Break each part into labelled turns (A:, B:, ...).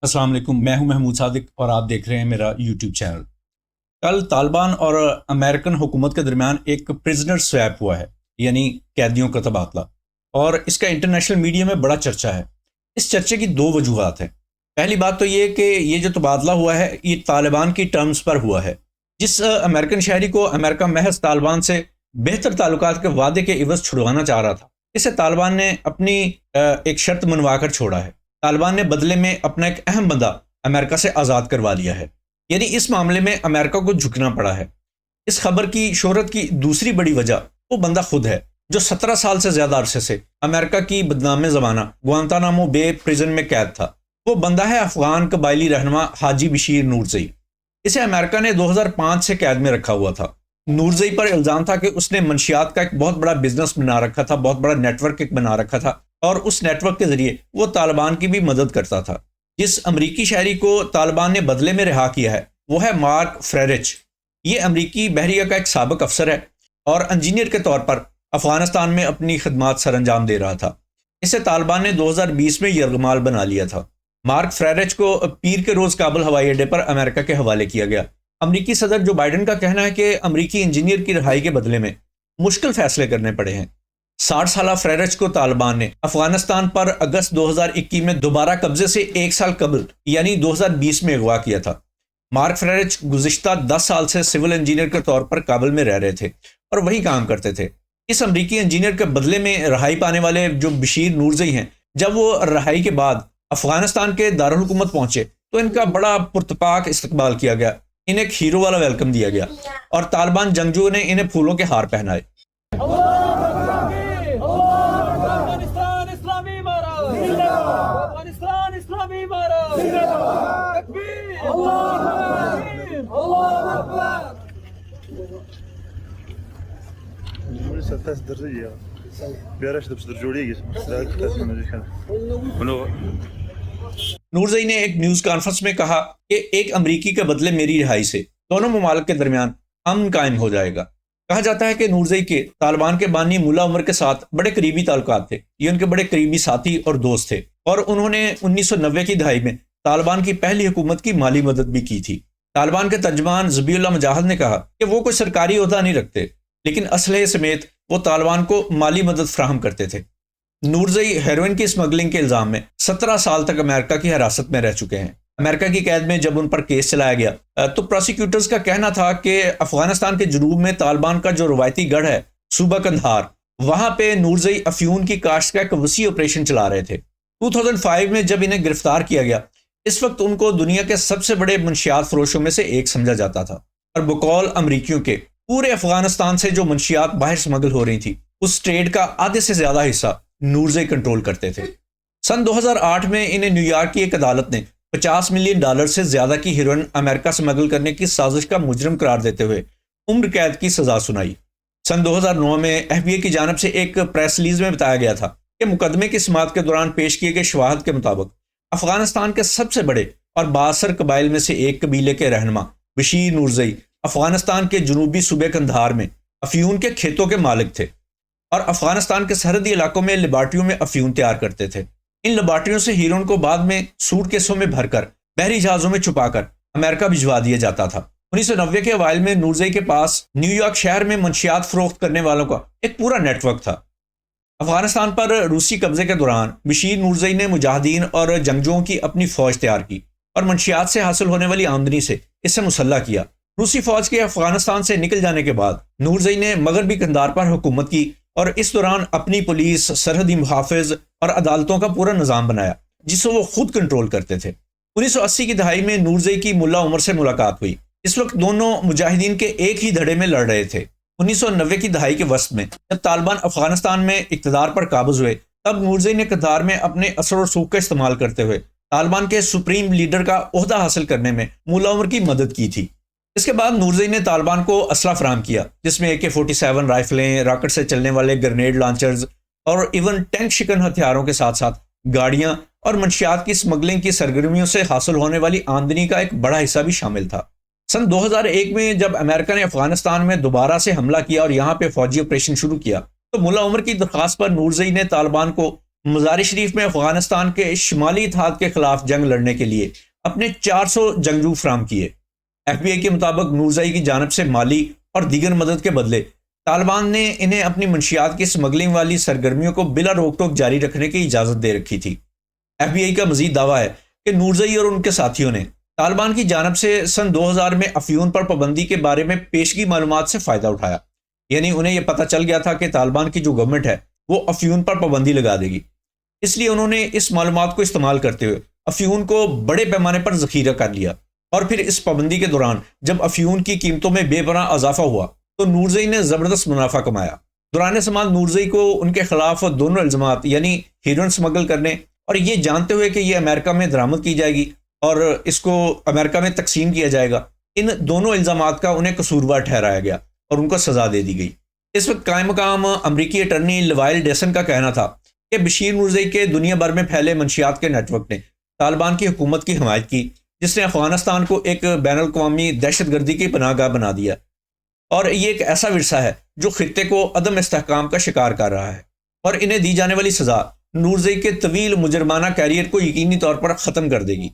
A: السلام علیکم، میں ہوں محمود صادق اور آپ دیکھ رہے ہیں میرا یوٹیوب چینل۔ کل طالبان اور امریکن حکومت کے درمیان ایک پرزنر سویپ ہوا ہے، یعنی قیدیوں کا تبادلہ، اور اس کا انٹرنیشنل میڈیا میں بڑا چرچا ہے۔ اس چرچے کی دو وجوہات ہیں۔ پہلی بات تو یہ کہ یہ جو تبادلہ ہوا ہے یہ طالبان کی ٹرمز پر ہوا ہے۔ جس امریکن شہری کو امریکہ محض طالبان سے بہتر تعلقات کے وعدے کے عوض چھڑوانا چاہ رہا تھا، اسے طالبان نے اپنی ایک شرط منوا کر چھوڑا ہے۔ طالبان نے بدلے میں اپنا ایک اہم بندہ امریکہ سے آزاد کروا لیا ہے، یعنی اس معاملے میں امریکہ کو جھکنا پڑا ہے۔ اس خبر کی شہرت کی دوسری بڑی وجہ وہ بندہ خود ہے جو 17 سال سے زیادہ عرصے سے امریکہ کی بدنام زمانہ گوانتانامو بے پریزن میں قید تھا۔ وہ بندہ ہے افغان قبائلی رہنما حاجی بشیر نورزئی۔ اسے امریکہ نے 2005 سے قید میں رکھا ہوا تھا۔ نورزئی پر الزام تھا کہ اس نے منشیات کا ایک بہت بڑا بزنس بنا رکھا تھا، بہت بڑا نیٹ ورک ایک بنا رکھا تھا، اور اس نیٹ ورک کے ذریعے وہ طالبان کی بھی مدد کرتا تھا۔ جس امریکی شہری کو طالبان نے بدلے میں رہا کیا ہے وہ ہے مارک فریرچ۔ یہ امریکی بحریہ کا ایک سابق افسر ہے اور انجینئر کے طور پر افغانستان میں اپنی خدمات سر انجام دے رہا تھا۔ اسے طالبان نے 2020 میں یرغمال بنا لیا تھا۔ مارک فریرچ کو پیر کے روز کابل ہوائی اڈے پر امریکہ کے حوالے کیا گیا۔ امریکی صدر جو بائیڈن کا کہنا ہے کہ امریکی انجینئر کی رہائی کے بدلے میں مشکل فیصلے کرنے پڑے ہیں۔ 60 سالہ فریرچ کو طالبان نے افغانستان پر اگست 2021 میں دوبارہ قبضے سے ایک سال قبل یعنی 2020 میں اغوا کیا تھا۔ مارک فریرچ گزشتہ 10 سال سے سول انجینئر کے طور پر کابل میں رہ رہے تھے اور وہی کام کرتے تھے۔ اس امریکی انجینئر کے بدلے میں رہائی پانے والے جو بشیر نورزئی ہیں، جب وہ رہائی کے بعد افغانستان کے دارالحکومت پہنچے تو ان کا بڑا پرتپاک استقبال کیا گیا، انہیں ایک ہیرو والا ویلکم دیا گیا اور طالبان جنگجوؤں نے انہیں پھولوں کے ہار پہنائے۔ نورزئی نے ایک نیوز کانفرنس میں کہا کہ ایک امریکی کے بدلے میری رہائی سے دونوں ممالک کے درمیان امن قائم ہو جائے گا۔ کہا جاتا ہے کہ نورزئی کے طالبان کے بانی ملا عمر کے ساتھ بڑے قریبی تعلقات تھے، یہ ان کے بڑے قریبی ساتھی اور دوست تھے، اور انہوں نے 1990 کی دہائی میں طالبان کی پہلی حکومت کی مالی مدد بھی کی تھی۔ طالبان کے ترجمان ذبیح اللہ مجاہد نے کہا کہ وہ کوئی سرکاری عہدہ نہیں رکھتے، لیکن اسلحے سمیت وہ طالبان کو مالی مدد فراہم کرتے تھے۔ نورزئی ہیروئن کی اسمگلنگ کے الزام میں 17 سال تک امریکہ کی حراست میں رہ چکے ہیں۔ امریکہ کی قید میں جب ان پر کیس چلایا گیا تو پروسیکیوٹرز کا کہنا تھا کہ افغانستان کے جنوب میں طالبان کا جو روایتی گڑھ ہے صوبہ قندھار، وہاں پہ نورزئی افیون کی کاشت کا ایک وسیع آپریشن چلا رہے تھے۔ 2005 میں جب انہیں گرفتار کیا گیا، اس وقت ان کو دنیا کے سب سے بڑے منشیات فروشوں میں سے ایک سمجھا جاتا تھا، اور بقول امریکیوں کے پورے افغانستان سے جو منشیات باہر سمگل ہو رہی تھی اس ٹریڈ کا آدھے سے زیادہ حصہ نورزئی کنٹرول کرتے تھے۔ سن 2008 میں انہیں نیو یارک کی ایک عدالت نے $50 ملین سے زیادہ کی ہیروئن امریکہ سمگل کرنے کی سازش کا مجرم قرار دیتے ہوئے عمر قید کی سزا سنائی۔ سن 2009 میں FBI کی جانب سے ایک پریس ریلیز میں بتایا گیا تھا کہ مقدمے کی سماعت کے دوران پیش کیے گئے شواہد کے مطابق افغانستان کے سب سے بڑے اور بااثر قبائل میں سے ایک قبیلے کے رہنما بشیر نورزئی افغانستان کے جنوبی صوبے قندھار میں افیون کے کھیتوں کے مالک تھے اور افغانستان کے سرحدی علاقوں میں لیبارٹریوں میں افیون تیار کرتے تھے۔ ان لیبارٹریوں سے ہیروئن کو بعد میں سوٹ کیسوں میں بھر کر بحری جہازوں میں چھپا کر امریکہ بھجوا دیا جاتا تھا۔ 1990 کے اوائل میں نورزئی کے پاس نیو یارک شہر میں منشیات فروخت کرنے والوں کا ایک پورا نیٹ ورک تھا۔ افغانستان پر روسی قبضے کے دوران بشیر نورزئی نے مجاہدین اور جنگجوؤں کی اپنی فوج تیار کی اور منشیات سے حاصل ہونے والی آمدنی سے اسے مسلح کیا۔ روسی فوج کے افغانستان سے نکل جانے کے بعد نورزئی نے مغربی قندھار پر حکومت کی اور اس دوران اپنی پولیس، سرحدی محافظ اور عدالتوں کا پورا نظام بنایا جسے وہ خود کنٹرول کرتے تھے۔ 1980 کی دہائی میں نورزئی کی ملا عمر سے ملاقات ہوئی۔ اس وقت دونوں مجاہدین کے ایک ہی دھڑے میں لڑ رہے تھے۔ 1990 کی دہائی کے وسط میں جب طالبان افغانستان میں اقتدار پر قابض ہوئے، تب نورزئی نے قندھار میں اپنے اثر و رسوخ کا استعمال کرتے ہوئے طالبان کے سپریم لیڈر کا عہدہ حاصل کرنے میں ملا عمر کی مدد کی تھی۔ اس کے بعد نورزئی نے طالبان کو اسلحہ فراہم کیا، جس میں AK-47 رائفلیں، راکٹ سے چلنے والے گرنیڈ لانچرز اور ایون ٹینک شکن ہتھیاروں کے ساتھ ساتھ گاڑیاں اور منشیات کی اسمگلنگ کی سرگرمیوں سے حاصل ہونے والی آمدنی کا ایک بڑا حصہ بھی شامل تھا۔ سن 2001 میں جب امریکہ نے افغانستان میں دوبارہ سے حملہ کیا اور یہاں پہ فوجی آپریشن شروع کیا تو ملا عمر کی درخواست پر نورزئی نے طالبان کو مزار شریف میں افغانستان کے شمالی اتحاد کے خلاف جنگ لڑنے کے لیے اپنے 400 جنگجو فراہم کیے۔ ایف بی آئی کے مطابق نورزئی کی جانب سے مالی اور دیگر مدد کے بدلے طالبان نے انہیں اپنی منشیات کی سمگلنگ والی سرگرمیوں کو بلا روک ٹوک جاری رکھنے کی اجازت دے رکھی تھی۔ ایف بی آئی کا مزید دعویٰ ہے کہ نورزئی اور ان کے ساتھیوں نے طالبان کی جانب سے سن 2000 میں افیون پر پابندی کے بارے میں پیشگی معلومات سے فائدہ اٹھایا، یعنی انہیں یہ پتہ چل گیا تھا کہ طالبان کی جو گورنمنٹ ہے وہ افیون پر پابندی لگا دے گی، اس لیے انہوں نے اس معلومات کو استعمال کرتے ہوئے افیون کو بڑے پیمانے پر ذخیرہ کر لیا، اور پھر اس پابندی کے دوران جب افیون کی قیمتوں میں بے پناہ اضافہ ہوا تو نورزئی نے زبردست منافع کمایا۔ دوران سماعت نورزئی کو ان کے خلاف دونوں الزامات یعنی ہیروئن سمگل کرنے اور یہ جانتے ہوئے کہ یہ امریکہ میں درآمد کی جائے گی اور اس کو امریکہ میں تقسیم کیا جائے گا، ان دونوں الزامات کا انہیں قصوروار ٹھہرایا گیا اور ان کو سزا دے دی گئی۔ اس وقت قائم مقام امریکی اٹرنی لیوائل ڈیسن کا کہنا تھا کہ بشیر نورزئی کے دنیا بھر میں پھیلے منشیات کے نیٹ ورک نے طالبان کی حکومت کی حمایت کی، جس نے افغانستان کو ایک بین الاقوامی دہشت گردی کی پناہ گاہ بنا دیا، اور یہ ایک ایسا ورثہ ہے جو خطے کو عدم استحکام کا شکار کر رہا ہے، اور انہیں دی جانے والی سزا نورزئی کے طویل مجرمانہ کیریئر کو یقینی طور پر ختم کر دے گی۔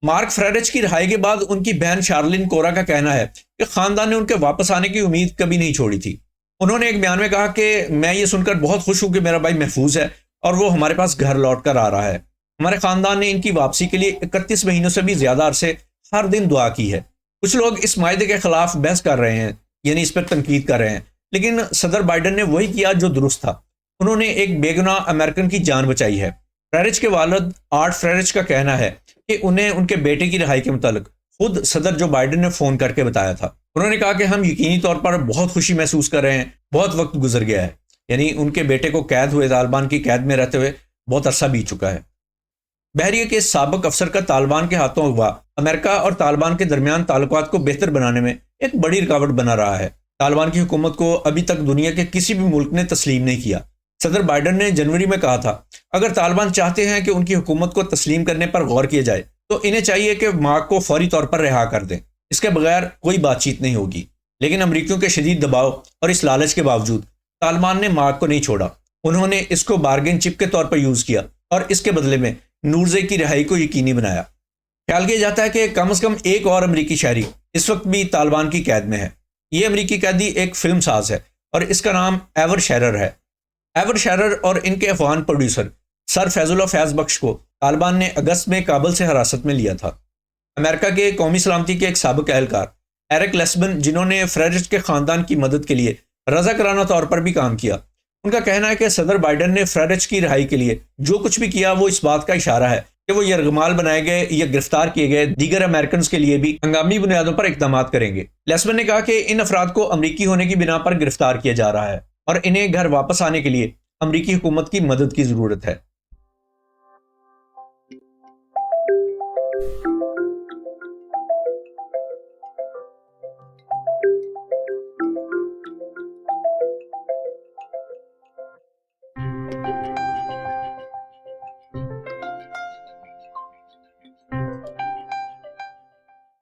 A: مارک فریڈرچ کی رہائی کے بعد ان کی بہن شارلین کورا کا کہنا ہے کہ خاندان نے ان کے واپس آنے کی امید کبھی نہیں چھوڑی تھی۔ انہوں نے ایک بیان میں کہا کہ میں یہ سن کر بہت خوش ہوں کہ میرا بھائی محفوظ ہے اور وہ ہمارے پاس گھر لوٹ کر آ رہا ہے۔ ہمارے خاندان نے ان کی واپسی کے لیے 31 مہینوں سے بھی زیادہ عرصے ہر دن دعا کی ہے۔ کچھ لوگ اس معاہدے کے خلاف بحث کر رہے ہیں، یعنی اس پر تنقید کر رہے ہیں، لیکن صدر بائیڈن نے وہی کیا جو درست تھا، انہوں نے ایک بے گناہ امریکن کی جان بچائی ہے۔ فریڈرچ کے والد آرٹ فریڈرچ کا کہنا ہے کہ انہیں ان کے بیٹے کی رہائی کے متعلق خود صدر جو بائیڈن نے فون کر کے بتایا تھا۔ انہوں نے کہا کہ ہم یقینی طور پر بہت خوشی محسوس کر رہے ہیں، بہت وقت گزر گیا ہے، یعنی ان کے بیٹے کو قید ہوئے طالبان کی قید میں رہتے ہوئے بہت عرصہ بیت چکا ہے۔ بحریہ کے سابق افسر کا طالبان کے ہاتھوں اغوا امریکہ اور طالبان کے درمیان تعلقات کو بہتر بنانے میں ایک بڑی رکاوٹ بنا رہا ہے۔ طالبان کی حکومت کو ابھی تک دنیا کے کسی بھی ملک نے تسلیم نہیں کیا۔ صدر بائیڈن نے جنوری میں کہا تھا اگر طالبان چاہتے ہیں کہ ان کی حکومت کو تسلیم کرنے پر غور کیا جائے تو انہیں چاہیے کہ مارک کو فوری طور پر رہا کر دیں، اس کے بغیر کوئی بات چیت نہیں ہوگی۔ لیکن امریکیوں کے شدید دباؤ اور اس لالچ کے باوجود طالبان نے مارک کو نہیں چھوڑا، انہوں نے اس کو بارگین چپ کے طور پر یوز کیا اور اس کے بدلے میں نورزئی کی رہائی کو یقینی بنایا۔ خیال کیا جاتا ہے کہ کم از کم ایک اور امریکی شہری اس وقت بھی طالبان کی قید میں ہے۔ یہ امریکی قیدی ایک فلم ساز ہے اور اس کا نام ایور شیرر ہے۔ ایور شیرر اور ان کے افغان پروڈیوسر سر فیض اللہ فیض بخش کو طالبان نے اگست میں کابل سے حراست میں لیا تھا۔ امریکہ کے قومی سلامتی کے ایک سابق اہلکار ایرک لیسبن، جنہوں نے فریڈرچ کے خاندان کی مدد کے لیے رضاکارانہ طور پر بھی کام کیا، ان کا کہنا ہے کہ صدر بائیڈن نے فریڈرچ کی رہائی کے لیے جو کچھ بھی کیا وہ اس بات کا اشارہ ہے کہ وہ یرغمال بنائے گئے یا گرفتار کیے گئے دیگر امریکنز کے لیے بھی ہنگامی بنیادوں پر اقدامات کریں گے۔ لیسبن نے کہا کہ ان افراد کو امریکی ہونے کی بنا پر گرفتار کیا جا رہا ہے اور انہیں گھر واپس آنے کے لیے امریکی حکومت کی مدد کی ضرورت ہے۔